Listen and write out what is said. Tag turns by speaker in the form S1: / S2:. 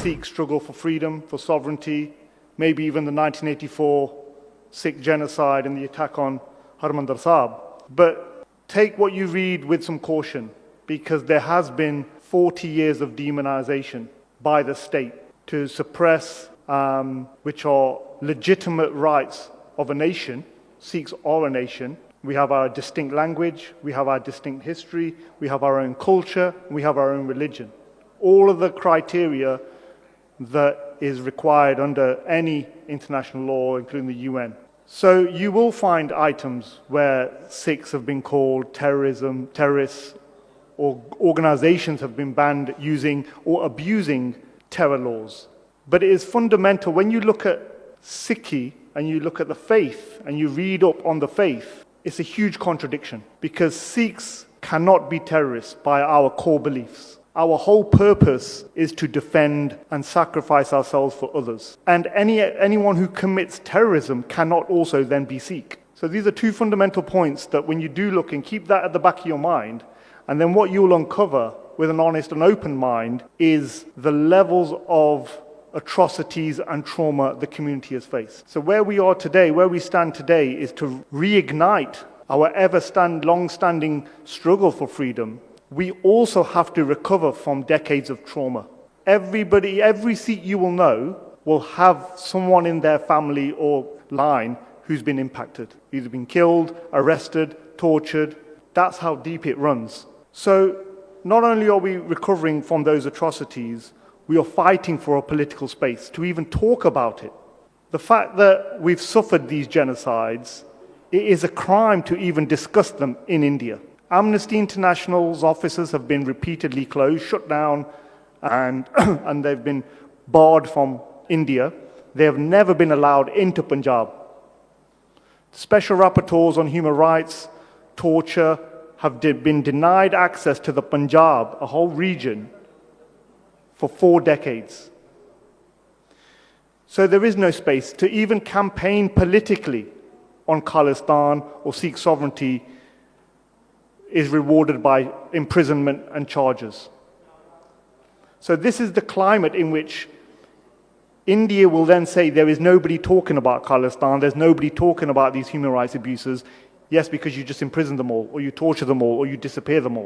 S1: Sikh struggle for freedom, for sovereignty, maybe even the 1984 Sikh genocide and the attack on Harmandir Sahib. But take what you read with some caution, because there has been 40 years of demonization by the state to suppress which are legitimate rights of a nation. Sikhs are a nation. We have our distinct language, we have our distinct history, we have our own culture, we have our own religion. All of the criteria that is required under any international law, including the UN. So you will find items where Sikhs have been called terrorists, or organizations have been banned using or abusing terror laws. But it is fundamental, when you look at Sikhi and you look at the faith and you read up on the faith, it's a huge contradiction, because Sikhs cannot be terrorists by our core beliefs. Our whole purpose is to defend and sacrifice ourselves for others. And anyone who commits terrorism cannot also then be Sikh. So these are two fundamental points that when you do look, and keep that at the back of your mind, and then what you'll uncover with an honest and open mind is the levels of atrocities and trauma the community has faced. So where we are today, where we stand today, is to reignite our long-standing struggle for freedom. We also have to recover from decades of trauma. Every Sikh you will know will have someone in their family or line who's been impacted, either been killed, arrested, tortured. That's how deep it runs. So not only are we recovering from those atrocities, we are fighting for a political space to even talk about it. The fact that we've suffered these genocides, it is a crime to even discuss them in India. Amnesty International's offices have been repeatedly closed, shut down, and they've been barred from India. They have never been allowed into Punjab. Special rapporteurs on human rights, torture, have been denied access to the Punjab, a whole region, for 4 decades. So there is no space to even campaign politically on Khalistan or Sikh sovereignty is rewarded by imprisonment and charges. So this is the climate in which India will then say there is nobody talking about Khalistan, there's nobody talking about these human rights abuses. Yes, because you just imprison them all, or you torture them all, or you disappear them all.